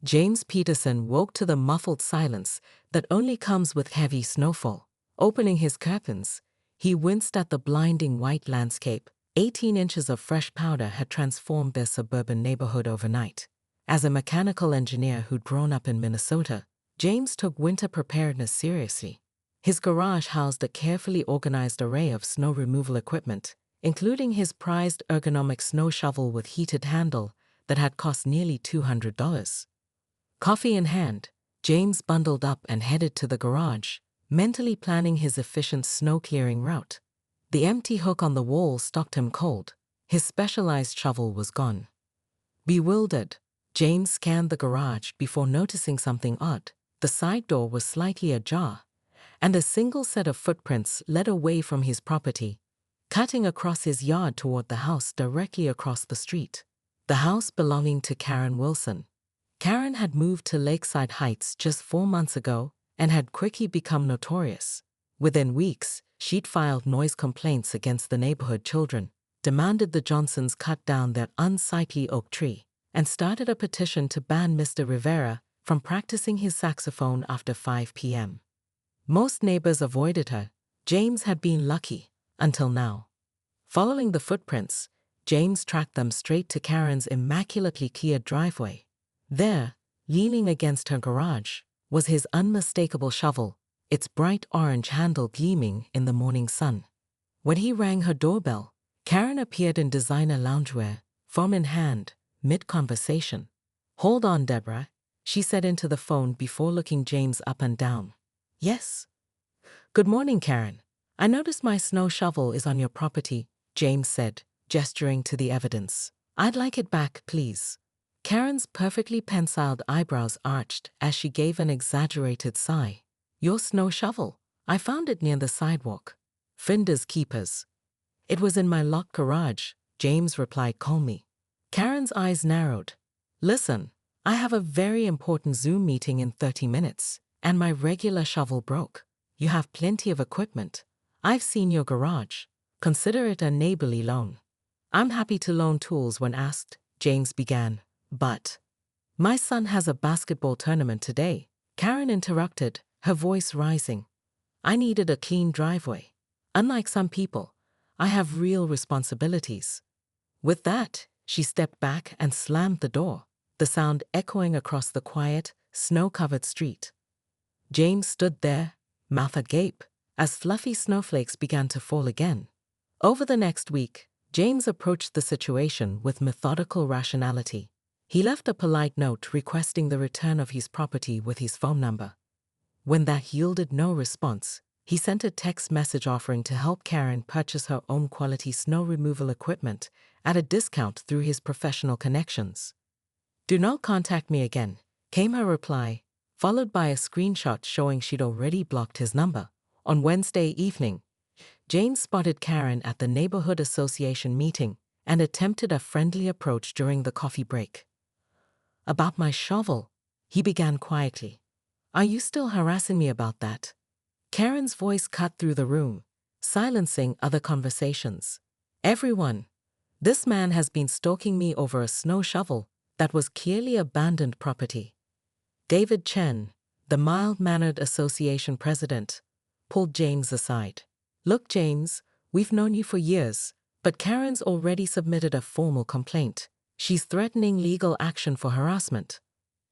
James Peterson woke to the muffled silence that only comes with heavy snowfall. Opening his curtains, he winced at the blinding white landscape. 18 inches of fresh powder had transformed their suburban neighborhood overnight. As a mechanical engineer who'd grown up in Minnesota, James took winter preparedness seriously. His garage housed a carefully organized array of snow removal equipment, including his prized ergonomic snow shovel with heated handle that had cost nearly $200. Coffee in hand, James bundled up and headed to the garage, mentally planning his efficient snow-clearing route. The empty hook on the wall stopped him cold. His specialized shovel was gone. Bewildered, James scanned the garage before noticing something odd. The side door was slightly ajar, and a single set of footprints led away from his property, cutting across his yard toward the house directly across the street. The house belonging to Karen Wilson. Karen had moved to Lakeside Heights just 4 months ago and had quickly become notorious. Within weeks, she'd filed noise complaints against the neighborhood children, demanded the Johnsons cut down their unsightly oak tree, and started a petition to ban Mr. Rivera from practicing his saxophone after 5 p.m. Most neighbors avoided her. James had been lucky, until now. Following the footprints, James tracked them straight to Karen's immaculately cleared driveway. There, leaning against her garage, was his unmistakable shovel, its bright orange handle gleaming in the morning sun. When he rang her doorbell, Karen appeared in designer loungewear, phone in hand, mid-conversation. "Hold on, Deborah," she said into the phone before looking James up and down. "Yes." "Good morning, Karen. I noticed my snow shovel is on your property," James said, gesturing to the evidence. "I'd like it back, please." Karen's perfectly penciled eyebrows arched as she gave an exaggerated sigh. "Your snow shovel? I found it near the sidewalk." "Finders keepers." "It was in my locked garage," James replied calmly. Karen's eyes narrowed. "Listen, I have a very important Zoom meeting in 30 minutes, and my regular shovel broke. You have plenty of equipment. I've seen your garage. Consider it a neighborly loan." "I'm happy to loan tools when asked," James began. "But my son has a basketball tournament today," Karen interrupted, her voice rising. "I needed a clean driveway. Unlike some people, I have real responsibilities." With that, she stepped back and slammed the door, the sound echoing across the quiet, snow-covered street. James stood there, mouth agape, as fluffy snowflakes began to fall again. Over the next week, James approached the situation with methodical rationality. He left a polite note requesting the return of his property with his phone number. When that yielded no response, he sent a text message offering to help Karen purchase her own quality snow removal equipment at a discount through his professional connections. "Do not contact me again," came her reply, followed by a screenshot showing she'd already blocked his number. On Wednesday evening, James spotted Karen at the Neighborhood Association meeting and attempted a friendly approach during the coffee break. "About my shovel," he began quietly. "Are you still harassing me about that?" Karen's voice cut through the room, silencing other conversations. "Everyone, this man has been stalking me over a snow shovel that was clearly abandoned property." David Chen, the mild-mannered association president, pulled James aside. "Look, James, we've known you for years, but Karen's already submitted a formal complaint. She's threatening legal action for harassment."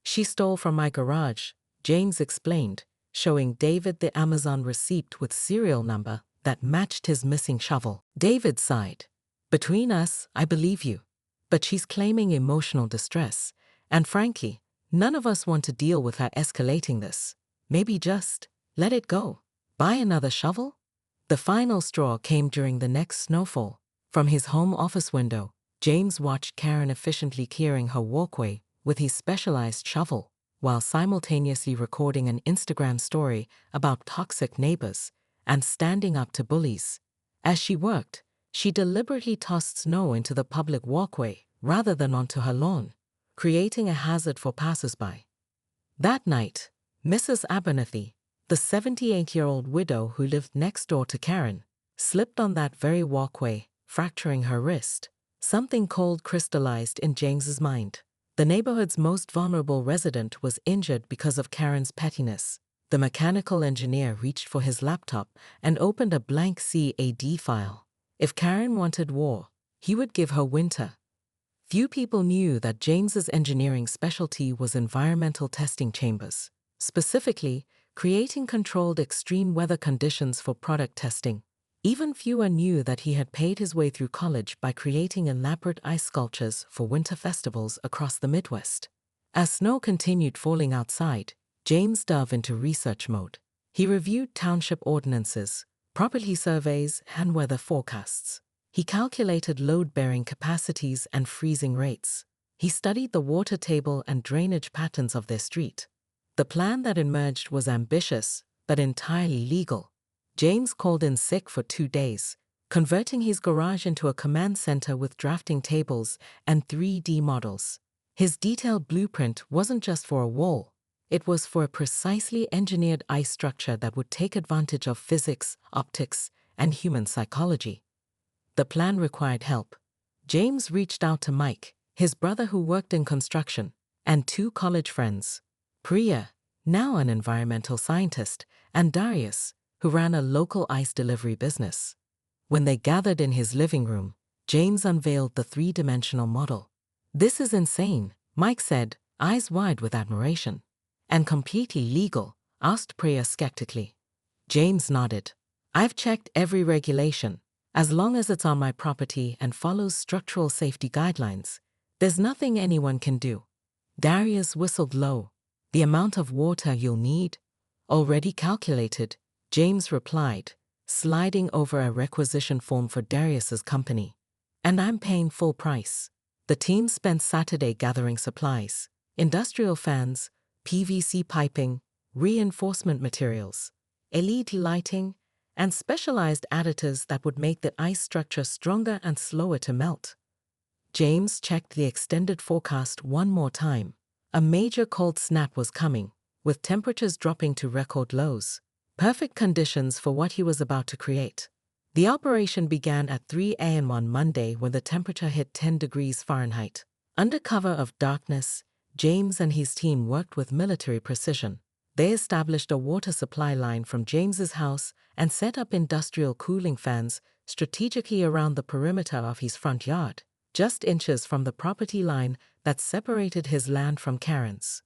"She stole from my garage," James explained, showing David the Amazon receipt with serial number that matched his missing shovel. David sighed. "Between us, I believe you. But she's claiming emotional distress, and frankly, none of us want to deal with her escalating this. Maybe just let it go. Buy another shovel?" The final straw came during the next snowfall. From his home office window, James watched Karen efficiently clearing her walkway with his specialized shovel, while simultaneously recording an Instagram story about toxic neighbors and standing up to bullies. As she worked, she deliberately tossed snow into the public walkway rather than onto her lawn, creating a hazard for passers-by. That night, Mrs. Abernathy, the 78-year-old widow who lived next door to Karen, slipped on that very walkway, fracturing her wrist. Something cold crystallized in James's mind. The neighborhood's most vulnerable resident was injured because of Karen's pettiness. The mechanical engineer reached for his laptop and opened a blank CAD file. If Karen wanted war, he would give her winter. Few people knew that James's engineering specialty was environmental testing chambers, specifically creating controlled extreme weather conditions for product testing. Even fewer knew that he had paid his way through college by creating elaborate ice sculptures for winter festivals across the Midwest. As snow continued falling outside, James dove into research mode. He reviewed township ordinances, property surveys, and weather forecasts. He calculated load-bearing capacities and freezing rates. He studied the water table and drainage patterns of their street. The plan that emerged was ambitious, but entirely legal. James called in sick for 2 days, converting his garage into a command center with drafting tables and 3D models. His detailed blueprint wasn't just for a wall. It was for a precisely engineered ice structure that would take advantage of physics, optics, and human psychology. The plan required help. James reached out to Mike, his brother who worked in construction, and 2 college friends, Priya, now an environmental scientist, and Darius, who ran a local ice delivery business. When they gathered in his living room, James unveiled the 3-dimensional model. "This is insane," Mike said, eyes wide with admiration. "And completely legal?" asked Priya skeptically. James nodded. "I've checked every regulation. As long as it's on my property and follows structural safety guidelines, there's nothing anyone can do." Darius whistled low. "The amount of water you'll need?" "Already calculated," James replied, sliding over a requisition form for Darius's company. "And I'm paying full price." The team spent Saturday gathering supplies: industrial fans, PVC piping, reinforcement materials, LED lighting, and specialized additives that would make the ice structure stronger and slower to melt. James checked the extended forecast one more time. A major cold snap was coming, with temperatures dropping to record lows. Perfect conditions for what he was about to create. The operation began at 3 a.m. on Monday when the temperature hit 10 degrees Fahrenheit. Under cover of darkness, James and his team worked with military precision. They established a water supply line from James's house and set up industrial cooling fans strategically around the perimeter of his front yard, just inches from the property line that separated his land from Karen's.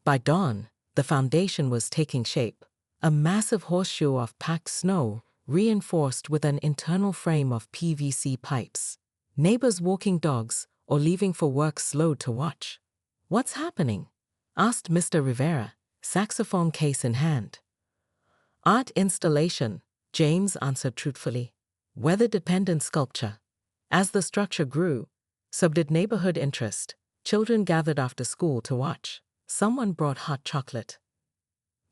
By dawn, the foundation was taking shape. A massive horseshoe of packed snow, reinforced with an internal frame of PVC pipes. Neighbors walking dogs or leaving for work slowed to watch. "What's happening?" asked Mr. Rivera, saxophone case in hand. "Art installation," James answered truthfully. "Weather-dependent sculpture." As the structure grew, so did neighborhood interest. Children gathered after school to watch. Someone brought hot chocolate.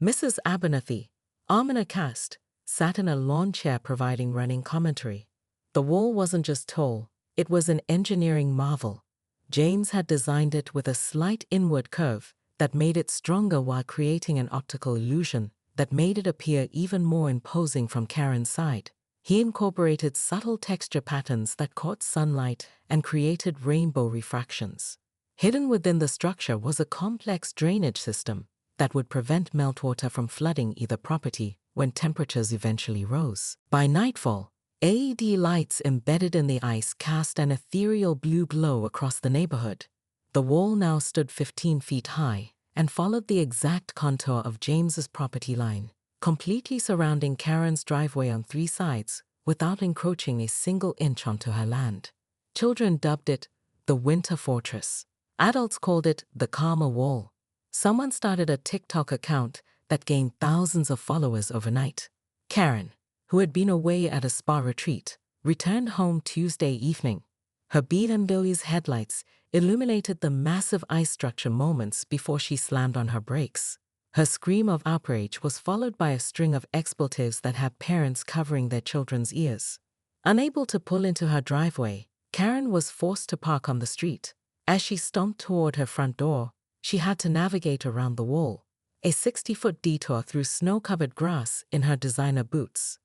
Mrs. Abernathy, arm in a cast, sat in a lawn chair providing running commentary. The wall wasn't just tall, it was an engineering marvel. James had designed it with a slight inward curve that made it stronger while creating an optical illusion that made it appear even more imposing from Karen's side. He incorporated subtle texture patterns that caught sunlight and created rainbow refractions. Hidden within the structure was a complex drainage system that would prevent meltwater from flooding either property when temperatures eventually rose. By nightfall, LED lights embedded in the ice cast an ethereal blue glow across the neighborhood. The wall now stood 15 feet high and followed the exact contour of James's property line, completely surrounding Karen's driveway on 3 sides without encroaching a single inch onto her land. Children dubbed it the Winter Fortress. Adults called it the Calmer Wall. Someone started a TikTok account that gained thousands of followers overnight. Karen, who had been away at a spa retreat, returned home Tuesday evening. Her BMW's headlights illuminated the massive ice structure moments before she slammed on her brakes. Her scream of outrage was followed by a string of expletives that had parents covering their children's ears. Unable to pull into her driveway, Karen was forced to park on the street. As she stomped toward her front door, she had to navigate around the wall, a 60-foot detour through snow-covered grass in her designer boots.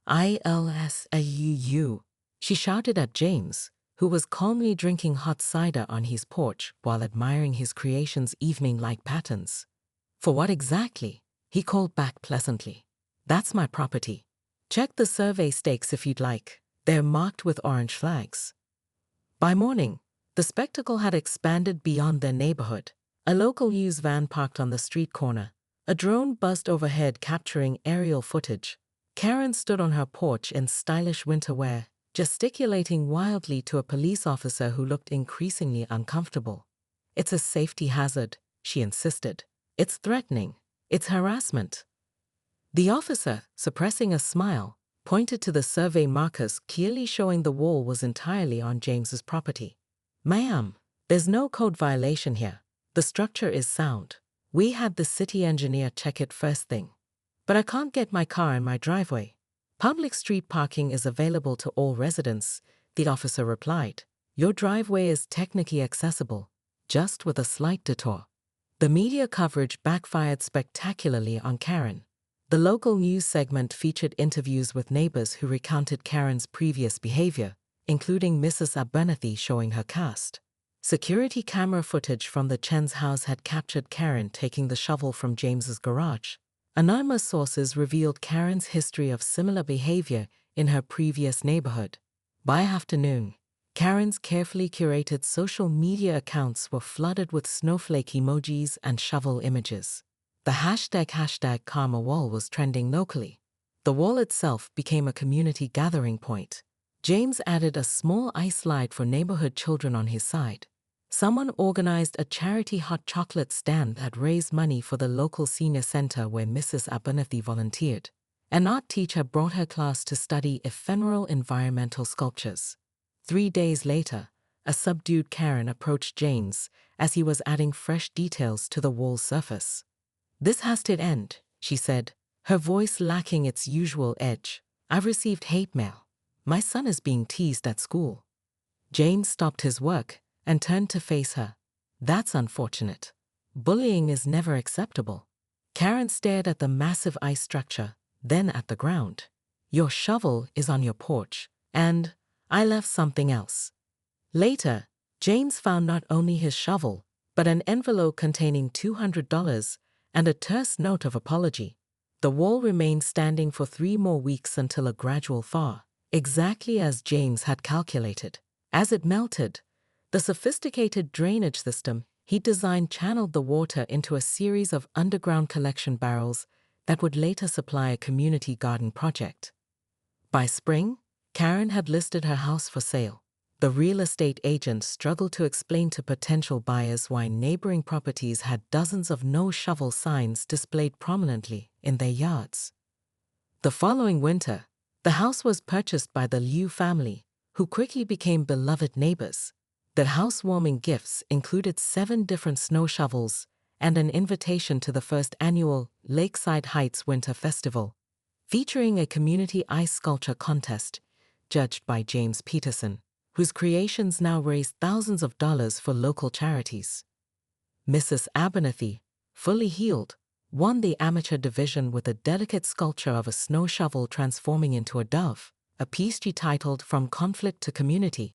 "ILSAUU," she shouted at James, who was calmly drinking hot cider on his porch while admiring his creation's evening-like patterns. "For what exactly?" he called back pleasantly. "That's my property. Check the survey stakes if you'd like. They're marked with orange flags." By morning, the spectacle had expanded beyond their neighborhood. A local news van parked on the street corner. A drone buzzed overhead capturing aerial footage. Karen stood on her porch in stylish winter wear, gesticulating wildly to a police officer who looked increasingly uncomfortable. "It's a safety hazard," she insisted. "It's threatening. It's harassment." The officer, suppressing a smile, pointed to the survey markers clearly showing the wall was entirely on James's property. "Ma'am, there's no code violation here. The structure is sound. We had the city engineer check it first thing. But I can't get my car in my driveway." "Public street parking is available to all residents," the officer replied. "Your driveway is technically accessible, just with a slight detour." The media coverage backfired spectacularly on Karen. The local news segment featured interviews with neighbors who recounted Karen's previous behavior, including Mrs. Abernathy showing her cast. Security camera footage from the Chen's house had captured Karen taking the shovel from James's garage. Anonymous sources revealed Karen's history of similar behavior in her previous neighborhood. By afternoon, Karen's carefully curated social media accounts were flooded with snowflake emojis and shovel images. The hashtag Karma Wall was trending locally. The wall itself became a community gathering point. James added a small ice slide for neighborhood children on his side. Someone organized a charity hot chocolate stand that raised money for the local senior center where Mrs. Abernathy volunteered. An art teacher brought her class to study ephemeral environmental sculptures. 3 days later, a subdued Karen approached James as he was adding fresh details to the wall's surface. "This has to end," she said, her voice lacking its usual edge. "I've received hate mail. My son is being teased at school." James stopped his work and turned to face her. "That's unfortunate. Bullying is never acceptable." Karen stared at the massive ice structure, then at the ground. "Your shovel is on your porch, and I left something else." Later, James found not only his shovel, but an envelope containing $200 and a terse note of apology. The wall remained standing for 3 more weeks until a gradual thaw, exactly as James had calculated. As it melted, the sophisticated drainage system he designed channeled the water into a series of underground collection barrels that would later supply a community garden project. By spring, Karen had listed her house for sale. The real estate agent struggled to explain to potential buyers why neighboring properties had dozens of no-shovel signs displayed prominently in their yards. The following winter, the house was purchased by the Liu family, who quickly became beloved neighbors. The housewarming gifts included 7 different snow shovels and an invitation to the first annual Lakeside Heights Winter Festival, featuring a community ice sculpture contest judged by James Peterson, whose creations now raise thousands of dollars for local charities. Mrs. Abernathy, fully healed, won the amateur division with a delicate sculpture of a snow shovel transforming into a dove, a piece she titled "From Conflict to Community."